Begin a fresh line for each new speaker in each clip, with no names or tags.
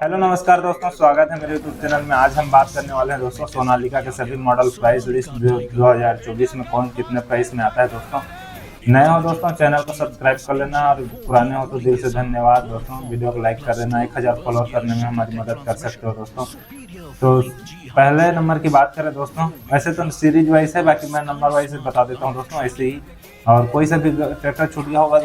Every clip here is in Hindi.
हेलो नमस्कार दोस्तों, स्वागत है मेरे यूट्यूब चैनल में। आज हम बात करने वाले हैं दोस्तों सोनालिका के सभी मॉडल प्राइस लिस्ट 2024 में कौन कितने प्राइस में आता है। दोस्तों नए हो दोस्तों चैनल को सब्सक्राइब कर लेना, और पुराने हो तो दिल से धन्यवाद दोस्तों। वीडियो को लाइक कर देना, 1000 फॉलोअर करने में हमारी मदद कर सकते हो दोस्तों। तो पहले नंबर की बात करें दोस्तों, वैसे तो सीरीज वाइज है, बाकी मैं नंबर वाइज बता देता हूँ दोस्तों ऐसे ही। और कोई सा भी ट्रैक्टर छूट गया होगा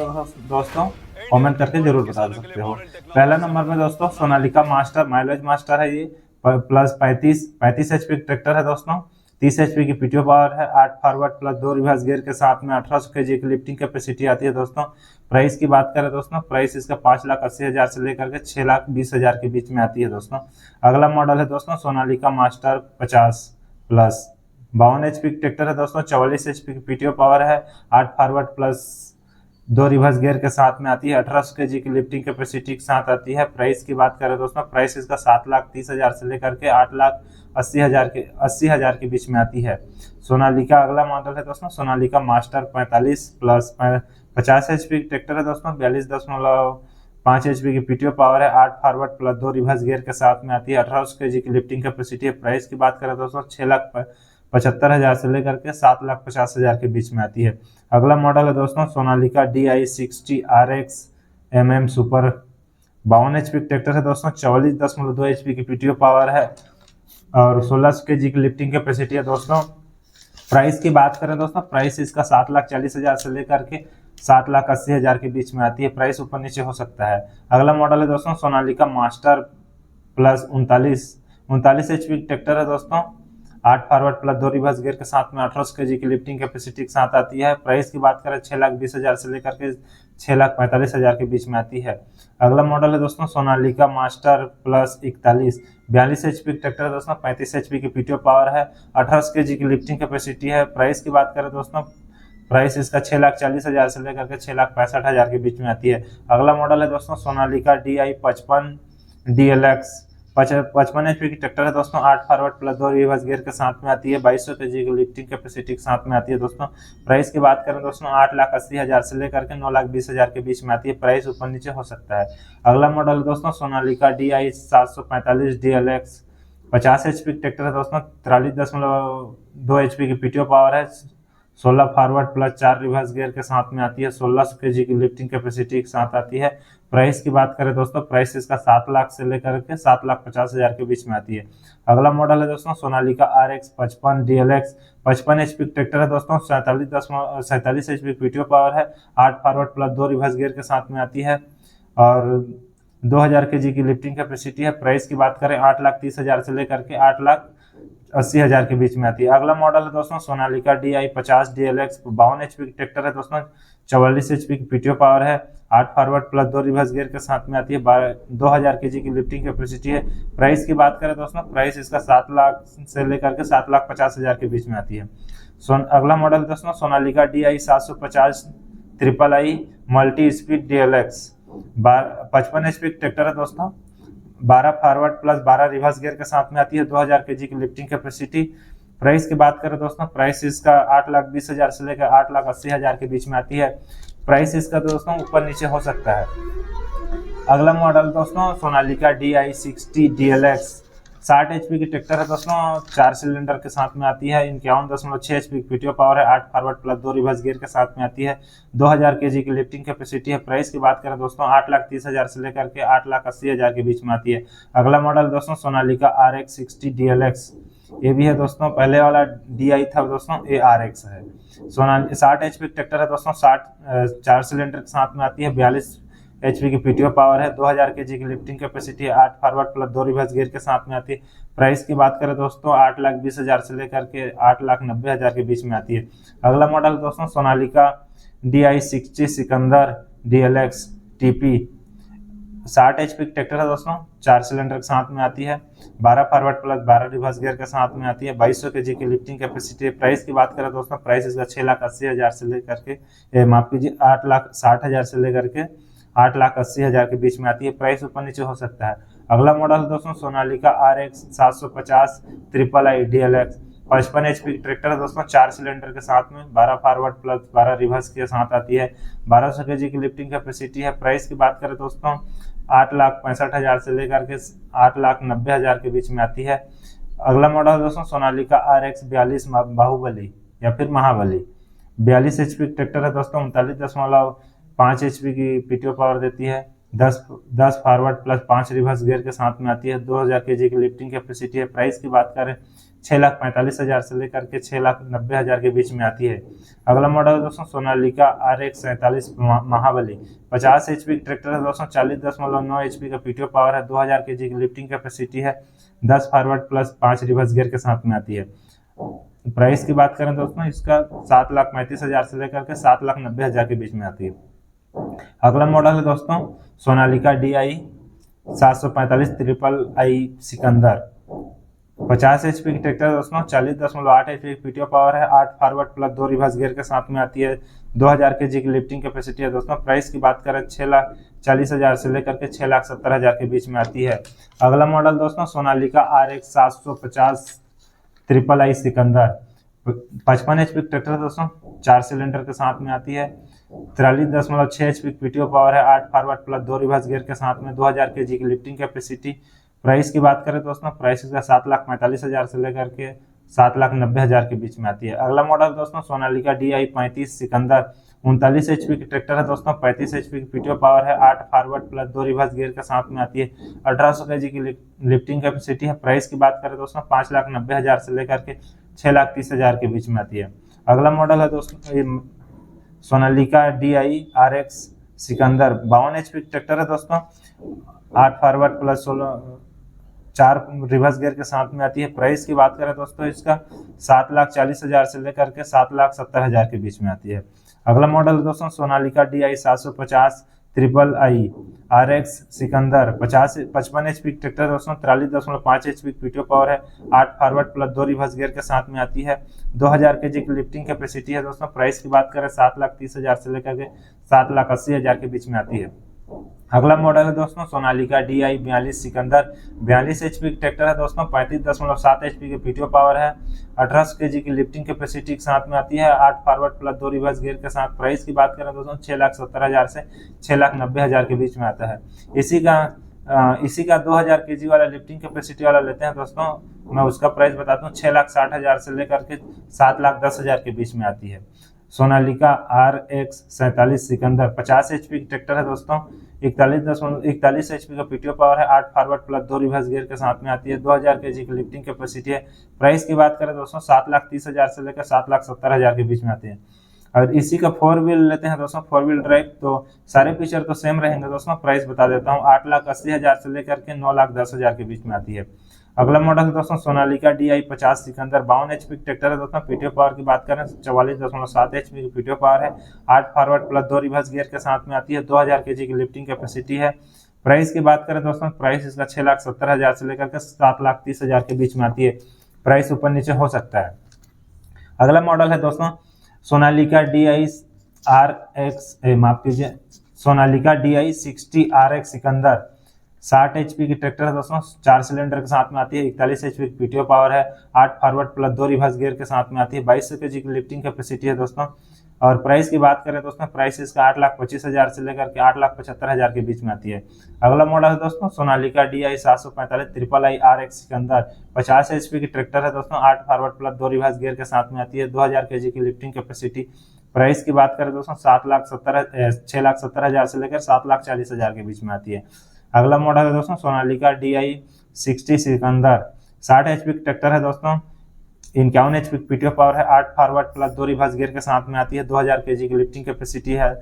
दोस्तों कमेंट करके जरूर बता सकते हो। पहला नंबर में दोस्तों सोनालिका मास्टर, माइलेज मास्टर है ये, प्लस 35 एचपी ट्रैक्टर है दोस्तों। 30 एचपी की पीटीओ पावर है, 8 फॉरवर्ड प्लस 2 रिवर्स गियर के साथ में 1800 केजी की लिफ्टिंग कैपेसिटी आती है दोस्तों। प्राइस की बात करें दोस्तों, प्राइस इसका 5,80,000 से लेकर के 6,20,000 के बीच में आती है दोस्तों। अगला मॉडल है दोस्तों Sonalika master 50 plus, 52 HP tractor है दोस्तों। 44 एचपी की पीटीओ पावर है, 8 फॉरवर्ड प्लस 2 रिवर्स गियर के साथ में आती है, 1800 केजी की लिफ्टिंग कैपेसिटी के साथ आती है। प्राइस की बात करें दोस्तों, प्राइस इसका 7,30,000 से लेकर के 8,80,000 के बीच में आती है। सोनालिका अगला मॉडल है दोस्तों Sonalika master 45 plus, 50 HP tractor है दोस्तों। 42.5 एचपी की पीटीओ पावर है, 8 फॉरवर्ड प्लस 2 रिवर्स गियर के साथ में आती है, 1800 केजी की लिफ्टिंग कैपेसिटी है। प्राइस की बात करें दोस्तों 6,75,000 से लेकर के 7,50,000 के बीच में आती है। अगला मॉडल है दोस्तों Sonalika DI60 RX MM super, 52 HP tractor है दोस्तों। 44.2 एचपी की पीटीओ पावर है और 1600 केजी की लिफ्टिंग कैपेसिटी है दोस्तों। प्राइस की बात करें दोस्तों, प्राइस इसका 7,40,000 से लेकर के 7,80,000 के बीच में आती है। प्राइस ऊपर नीचे हो सकता है। अगला मॉडल है दोस्तों Sonalika master plus 39 HP tractor है दोस्तों। 8 फॉरवर्ड प्लस 2 रिवर्स गियर के साथ में 1800 केजी की लिफ्टिंग कैपेसिटी के साथ आती है। प्राइस की बात करें 6,20,000 से लेकर के 6,45,000 के बीच में आती है। अगला मॉडल है दोस्तों Sonalika master plus 41, 42 HP tractor है दोस्तों। 35 एचपी की पीटीओ पावर है, 1800 केजी की लिफ्टिंग कैपेसिटी है। प्राइस की बात करें दोस्तों, प्राइस इसका 6,40,000 से लेकर के 6,65,000 के बीच में आती है। अगला मॉडल है दोस्तों सोनालिका DI55 DLX, 55 एचपी की ट्रैक्टर है दोस्तों। 8 फॉरवर्ड प्लस 2 रिवर्स गियर के साथ में आती है, 2200 केजी की लिफ्टिंग कैपेसिटी के साथ में आती है दोस्तों। प्राइस की बात करें दोस्तों 8,80,000 से लेकर के 9,20,000 के बीच में आती है। प्राइस ऊपर नीचे हो सकता है। अगला मॉडल दोस्तों Sonalika DI745 DLX, 50 HP tractor है दोस्तों। 43.2 एचपी की पीटीओ पावर है, 16 फॉरवर्ड प्लस 4 रिवर्स गियर के साथ में आती है, 1600 केजी की लिफ्टिंग कैपेसिटी के साथ आती है। प्राइस की बात करें दोस्तों, प्राइस इसका 7 लाख से लेकर के 7,50,000 के बीच में आती है। अगला मॉडल है दोस्तों Sonalika RX 55 DLX, 55 HP tractor है दोस्तों। 47 एचपी पीटीओ पावर है, 8 फॉरवर्ड प्लस 2 रिवर्स गियर के साथ में आती है और 2000 केजी की लिफ्टिंग कैपेसिटी है। प्राइस की बात करें 8,30,000 से लेकर के 8,80,000 के बीच में आती है। अगला मॉडल है दोस्तों Sonalika DI50 DLX, 52 HP tractor है दोस्तों। 44 एचपी की पीटीओ पावर है, 8 फॉरवर्ड प्लस 2 रिवर्स गियर के साथ में आती है, 2000 केजी की लिफ्टिंग कैपेसिटी है। प्राइस की बात करें दोस्तों, प्राइस इसका 7 लाख से लेकर के 7,50,000 के बीच में आती है। अगला मॉडल दोस्तों Sonalika DI750 III multi speed DLX, 55 HP tractor है दोस्तों। 12 फॉरवर्ड प्लस 12 रिवर्स गियर के साथ में आती है, 2000 केजी की लिफ्टिंग कैपेसिटी। प्राइस की बात करें दोस्तों, प्राइस इसका 8,20,000 से लेकर 8,80,000 के बीच में आती है। प्राइस इसका दोस्तों ऊपर नीचे हो सकता है। अगला मॉडल दोस्तों सोनालिका DI60 DLX, 60 एचपी की ट्रैक्टर है दोस्तों। 4 सिलेंडर के साथ में आती है, 51.6 एचपी की पीटीओ पावर है, 8 फॉरवर्ड प्लस 2 रिवर्स गियर के साथ में आती है, 2000 केजी की लिफ्टिंग कैपेसिटी है। प्राइस की बात करें दोस्तों 8,30,000 से लेकर के 8,80,000 के बीच में आती है। अगला मॉडल दोस्तों सोनालिका RX60 DLX, ये भी है दोस्तों। पहले वाला DI था दोस्तों, ये RX है। 60 एचपी ट्रैक्टर है दोस्तों। 4 सिलेंडर के साथ में आती है, 42 एचपी की पीटीओ पावर है, 2000 केजी की लिफ्टिंग कैपेसिटी है, 8 फॉरवर्ड प्लस 2 रिवर्स गियर के साथ में आती है। प्राइस की बात करें दोस्तों 8,20,000 से लेकर के 8,90,000 के बीच में आती है। अगला मॉडल दोस्तों Sonalika DI60 Sikandar DLX TP, 60 HP tractor है दोस्तों। 4 सिलेंडर के साथ में आती है, 12 फॉरवर्ड प्लस 12 रिवर्स गियर के साथ में आती है, 2200 केजी की लिफ्टिंग कैपेसिटी। प्राइस की बात करें दोस्तों, प्राइस इसका 6,80,000 से लेकर के माफ कीजिए 8,60,000 से लेकर के 8,80,000 के बीच में आती है। प्राइस ऊपर नीचे हो सकता है। अगला मॉडल दोस्तों Sonalika RX 750 III DLX, 55 HP tractor है दोस्तों। 4 सिलेंडर के साथ में 12 फॉरवर्ड प्लस 12 रिवर्स के साथ आती है, 1200 केजी की लिफ्टिंग कैपेसिटी है। प्राइस की बात करें दोस्तों 8,65,000 से लेकर के 8,90,000 के बीच में आती है। अगला मॉडल है दोस्तों सोनालिका RX 42 बाहुबली या फिर महाबली। 42 HP ट्रैक्टर है दोस्तों, 39.5 HP की पीटीओ पावर देती है। 10 फॉरवर्ड प्लस 5 रिवर्स गियर के साथ में आती है। 2000 kg की लिफ्टिंग कैपेसिटी है। प्राइस की बात करें 6,45,000 से लेकर के 6,90,000 के बीच में आती है। अगला मॉडल है दोस्तों सोनालिका RX 47 महाबली। 50 HP ट्रैक्टर है दोस्तों, 40.9 HP का पीटीओ पावर है। 2000 kg की लिफ्टिंग कैपेसिटी है। 10 फॉरवर्ड प्लस 5 रिवर्स गियर के साथ में आती है। प्राइस की बात करें दोस्तों इसका 7,35,000 से लेकर के 7,90,000 के बीच में आती है। अगला मॉडल है दोस्तों Sonalika DI 745 triple I Sikandar. 50 HP की ट्रैक्टर है दोस्तों, 40.8 HP की पीटीओ पावर है। 8 फॉरवर्ड प्लस 2 रिवर्स गियर के साथ में आती है। 2000 kg की लिफ्टिंग कैपेसिटी है दोस्तों। प्राइस की बात करें 6,40,000 से लेकर के 6,70,000 के बीच में आती है। अगला मॉडल दोस्तों Sonalika RX 750 triple I Sikandar. 55 HP tractor है दोस्तों, 4 सिलेंडर के साथ में आती है। 43.6 HP पीटीओ पावर है। 8 फॉरवर्ड प्लस 2 रिवर्स गियर के साथ में। 2000 kg की लिफ्टिंग कैपेसिटी। प्राइस की बात करें दोस्तों प्राइस इसका 7,45,000 से लेकर के 7,90,000 के बीच में आती है। अगला मॉडल दोस्तों सोनालिका DI 35 सिकंदर। 39 HP की ट्रैक्टर है दोस्तों, 35 HP की पीटीओ पावर है। 8 फॉरवर्ड प्लस 2 रिवर्स गियर के साथ में आती है। 1800 kg की लिफ्टिंग कैपेसिटी है। प्राइस की बात करें दोस्तों 5,90,000 से लेकर के 6,30,000 के बीच में आती है। अगला मॉडल है दोस्तों Sonalika DI RX Sikandar. 52 HP tractor है दोस्तों, 8 फॉरवर्ड प्लस 4 रिवर्स गियर के साथ में आती है। प्राइस की बात करें दोस्तों इसका 7,40,000 से लेकर के 7,70,000 के बीच में आती है। अगला मॉडल दोस्तों Sonalika DI 750 triple I RX Sikandar. 55 HP tractor दोस्तों, 43.5 HP पीटीओ पावर है। 8 फॉरवर्ड प्लस 2 रिवर्स गियर के साथ में आती है। 2000 kg की लिफ्टिंग कैपेसिटी है दोस्तों। प्राइस की बात करें 7,30,000 से लेकर के 7,80,000 के बीच में आती है। अगला मॉडल है दोस्तों Sonalika DI 42 Sikandar. 42 HP tractor है दोस्तों, 35.7 HP की पीटीओ पावर है। 1800 kg की लिफ्टिंग कैपेसिटी के साथ में आती है। 8 फॉरवर्ड प्लस 2 रिवर्स गियर के साथ। प्राइस की बात करें दोस्तों 6,70,000 से 6,90,000 के बीच में आता है। इसी का 2000 kg वाला लिफ्टिंग कैपेसिटी वाला लेते हैं दोस्तों, मैं उसका प्राइस बताता हूँ 6,60,000 से लेकर के 7,10,000 के बीच में आती है। सोनालिका RX 47 सिकंदर। 50 HP की ट्रैक्टर है दोस्तों, 41 HP का पीटीओ पावर है। 8 फॉरवर्ड प्लस 2 रिवर्स गियर के साथ में आती है। 2000 kg की लिफ्टिंग कैपेसिटी है। प्राइस की बात करें दोस्तों 7,30,000 से लेकर 7,70,000 के बीच में आती है। और इसी का 4 व्हील लेते हैं दोस्तों, 4 व्हील ड्राइव, तो सारे फीचर तो सेम रहेंगे दोस्तों। प्राइस बता देता हूँ 8,80,000 से लेकर के 9,10,000 के बीच में आती है। अगला मॉडल दोस्तों Sonalika DI 50 Sikandar. 52 HP tractor है दोस्तों। पीटीओ पावर की बात करें 44.7 HP की पीटीओ पावर है। 8 फॉरवर्ड प्लस 2 रिवर्स गियर के साथ में आती है। 2000 kg की लिफ्टिंग कैपेसिटी है। प्राइस की बात करें दोस्तों प्राइस इसका 6,70,000 से लेकर के 7,30,000 के बीच में आती है। प्राइस ऊपर नीचे हो सकता है। अगला मॉडल है दोस्तों Sonalika DI Sonalika DI 60 RX Sikandar. 60 HP की ट्रैक्टर है दोस्तों, 4 सिलेंडर के साथ में आती है। 41 HP की पीटीओ पावर है। 8 फॉरवर्ड प्लस 2 रिवर्स गियर के साथ में आती है। 2200 kg की लिफ्टिंग कैपेसिटी है दोस्तों। और प्राइस की बात करें दोस्तों प्राइस इसका 8,25,000 से लेकर के 8,75,000 के बीच में आती है। अगला मॉडल है दोस्तों Sonalika DI 745 triple I RX Sikandar. 50 HP की ट्रैक्टर है दोस्तों, 8 फॉरवर्ड प्लस 2 रिवर्स गियर के साथ में आती है। 2000 kg की लिफ्टिंग कैपेसिटी। प्राइस की बात करें दोस्तों 6,70,000 से लेकर 7,40,000 के बीच में आती है। अगला मॉडल है दोस्तों Sonalika DI 60 Sikandar. 60 HP tractor है दोस्तों, 51 HP पीटीओ पावर है। 8 फॉरवर्ड प्लस 2 रिवर्स गियर के साथ में आती है। 2000 kg की लिफ्टिंग कैपेसिटी है।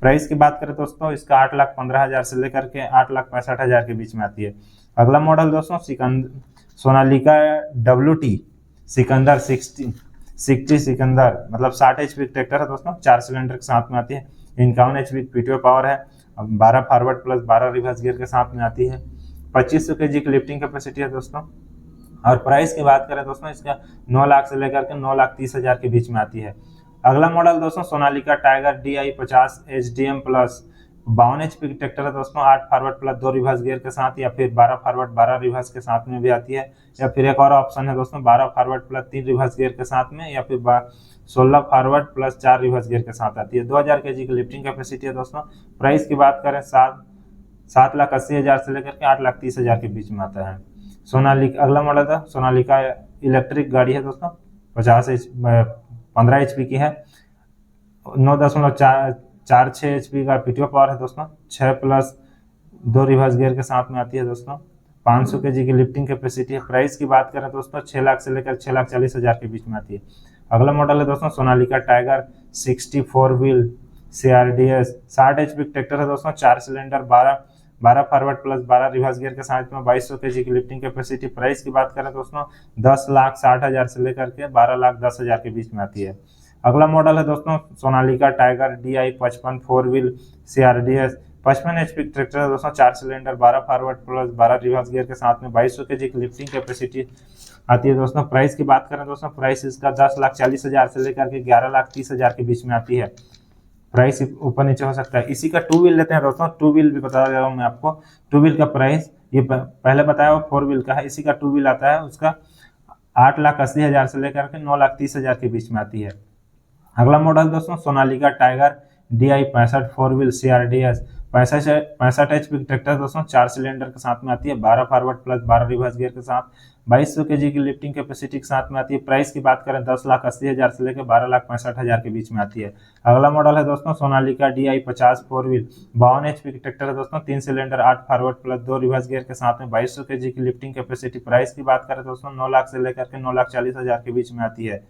प्राइस की बात करें दोस्तों इसका 8,15,000 से लेकर के 8,65,000 के बीच में आती है। अगला मॉडल दोस्तों सोनालिका WT सिकंदर 60 सिकंदर, मतलब 60 HP ट्रैक्टर है दोस्तों, 4 सिलेंडर के साथ में आती है। 51 HP पीटीओ पावर है। 12 फॉरवर्ड प्लस 12 रिवर्स गियर के साथ में आती है। 2500 kg की लिफ्टिंग कैपेसिटी है दोस्तों। और प्राइस की बात करें दोस्तों इसका 9 लाख से लेकर के 9,30,000 के बीच में आती है। अगला मॉडल दोस्तों Sonalika tiger DI 50 HDM plus. 52 HP की ट्रैक्टर है दोस्तों, 8 फॉरवर्ड प्लस 2 रिवर्स गियर के साथ, या फिर 12 फॉरवर्ड 12 रिवर्स के साथ में भी आती है। या फिर एक और ऑप्शन है दोस्तों 12 फॉरवर्ड प्लस 3 रिवर्स गियर के साथ में, या फिर 16 फॉरवर्ड प्लस 4 रिवर्स गियर के साथ आती है। 2000 kg की लिफ्टिंग कैपेसिटी है दोस्तों। प्राइस की बात करें 7,80,000 से लेकर के 8,30,000 के बीच में आता है। सोनालिका अगला मॉडल था सोनालिका इलेक्ट्रिक गाड़ी है दोस्तों, 15 HP की है, 9.46 HP का पीटीओ पावर है दोस्तों, 6+2 रिवर्स गियर के साथ में आती है दोस्तों, 500 kg की लिफ्टिंग कैपेसिटी है। प्राइस की बात करें दोस्तों 6 लाख से लेकर 6,40,000 के बीच में आती है। अगला मॉडल है दोस्तों Sonalika tiger 64 wheel CRDS, 60 HP tractor है दोस्तों, 4 cylinder, 12 forward plus 12 reverse gear के साथ में 2200 kg की लिफ्टिंग कैपेसिटी। प्राइस की बात करें दोस्तों 10,60,000 से लेकर के 12,10,000 के बीच में आती है। अगला मॉडल है दोस्तों Sonalika tiger DI 55 4 wheel CRDS, 55 HP tractor है दोस्तों, 4 cylinder, 12 forward plus 12 reverse gear के साथ में 2200 kg की लिफ्टिंग कैपेसिटी आती है दोस्तों। प्राइस की बात करें दोस्तों प्राइस इसका 10,40,000 से लेकर के 11,30,000 के बीच में आती है। प्राइस ऊपर नीचे हो सकता है। इसी का 2 व्हील लेते हैं दोस्तों, 2 व्हील भी बता रहा हूँ मैं आपको। 2 व्हील का प्राइस ये पहले बताया वो 4 व्हील का है, इसी का 2 व्हील आता है, उसका 8,80,000 से लेकर के 9,30,000 के बीच में आती है। अगला मॉडल दोस्तों Sonalika tiger DI 65 4 wheel CRDS, 65 HP tractor दोस्तों, 4 सिलेंडर के साथ में आती है, 12 फॉरवर्ड प्लस 12 रिवर्स गियर के साथ 2200 kg की लिफ्टिंग कैपेसिटी के साथ में आती है। प्राइस की बात करें 10,80,000 से लेकर 12,65,000 के बीच में आती है। अगला मॉडल है दोस्तों सोनालिका DI 50 4 व्हील, 52 HP की ट्रैक्टर है दोस्तों, 3 cylinder, 8 forward plus 2 reverse gear के साथ में 2200 kg की लिफ्टिंग कैपेसिटी। प्राइस की बात करें दोस्तों 9 लाख से लेकर के 9,40,000 के बीच में आती है।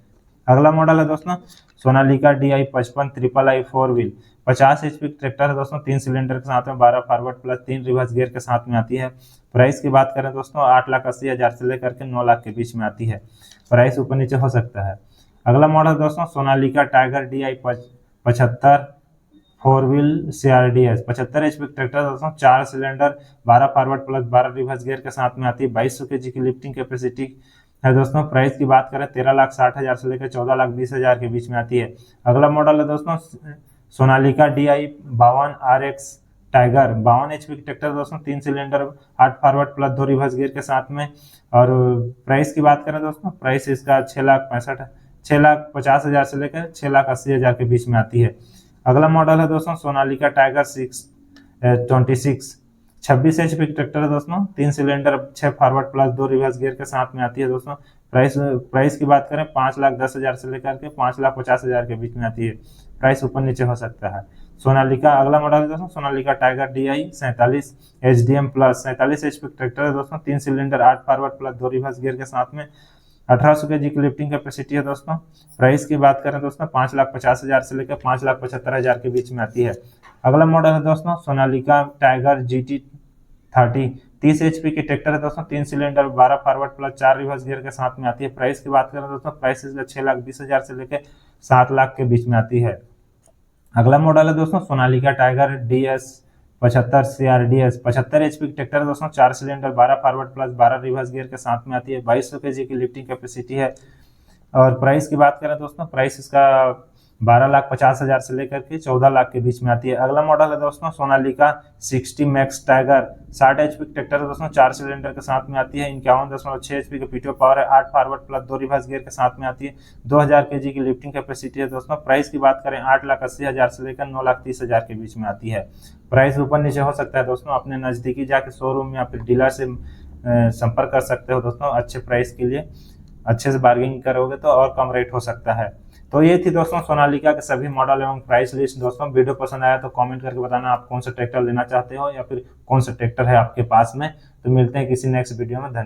अगला मॉडल है दोस्तों Sonalika DI 55 III 4 wheel, 50 HP tractor है दोस्तों, 3 सिलेंडर के साथ में 12 फॉरवर्ड प्लस 3 रिवर्स गियर के साथ में आती है। प्राइस की बात करें दोस्तों 8,80,000 से लेकर के 9 लाख के बीच में आती है। प्राइस ऊपर नीचे हो सकता है। अगला मॉडल दोस्तों Sonalika tiger DI 75 4 wheel CRDS, 75 HP tractor दोस्तों, 4 cylinder, 12 forward plus 12 reverse gear के साथ में आती है, 2200 kg की लिफ्टिंग कैपेसिटी है दोस्तों। प्राइस की बात करें 13,60,000 से लेकर 14,20,000 के बीच में आती है। अगला मॉडल है दोस्तों Sonalika DI 52 RX tiger, 52 HP की ट्रैक्टर दोस्तों, 3 cylinder, 8 forward plus 2 reverse gear के साथ में। और प्राइस की बात करें दोस्तों प्राइस इसका 6,50,000 से लेकर 6,80,000 के बीच में आती है। अगला मॉडल है दोस्तों सोनालिका टाइगर 26 HP की ट्रैक्टर है दोस्तों, 3 cylinder, 6 forward plus 2 reverse gear के साथ में आती है दोस्तों। प्राइस की बात करें 5,10,000 से लेकर के 5,50,000 के बीच में आती है। प्राइस ऊपर नीचे हो सकता है। सोनालिका अगला मॉडल है दोस्तों Sonalika tiger DI 47 HDM plus, 47 HP tractor है दोस्तों, 3 cylinder, 8 forward plus 2 reverse gear के साथ में 1800 kg की लिफ्टिंग कैपेसिटी है दोस्तों। प्राइस की बात करें दोस्तों 5,50,000 से लेकर 5,75,000 के बीच में आती है। अगला मॉडल है दोस्तों सोनालिका टाइगर GT 30, 30 HP की ट्रैक्टर है दोस्तों, 3 cylinder, 12 forward plus 4 reverse gear के साथ में आती है। प्राइस की बात करें दोस्तों प्राइस इसका 6,20,000 से लेकर 7 लाख के बीच में आती है। अगला मॉडल है दोस्तों Sonalika tiger DS 75 CRDS, 75 HP की ट्रैक्टर है दोस्तों, 4 cylinder, 12 forward plus 12 reverse gear के साथ में आती है, 2200 kg की लिफ्टिंग कैपेसिटी है। और प्राइस की बात करें दोस्तों प्राइस इसका 12,50,000 से लेकर के 14 लाख के बीच में आती है। अगला मॉडल है दोस्तों Sonalika 60 max tiger, 60 HP tractor है दोस्तों, 4 सिलेंडर के साथ में आती है, 51.6 HP का पीटीओ पावर है, 8 फॉरवर्ड प्लस 2 रिवर्स गियर के साथ में आती है, 2000 kg की लिफ्टिंग कैपेसिटी है दोस्तों। प्राइस की बात करें 8,80,000 से लेकर 9,30,000 के बीच में आती है। प्राइस ऊपर नीचे हो सकता है दोस्तों, अपने नज़दीकी जाके शोरूम या फिर डीलर से संपर्क कर सकते हो दोस्तों। अच्छे प्राइस के लिए अच्छे से बार्गेनिंग करोगे तो और कम रेट हो सकता है। तो ये थी दोस्तों सोनालिका के सभी मॉडल एवं प्राइस लिस्ट। दोस्तों वीडियो पसंद आया तो कमेंट करके बताना आप कौन सा ट्रैक्टर लेना चाहते हो या फिर कौन सा ट्रैक्टर है आपके पास में। तो मिलते हैं किसी नेक्स्ट वीडियो में। धन्यवाद।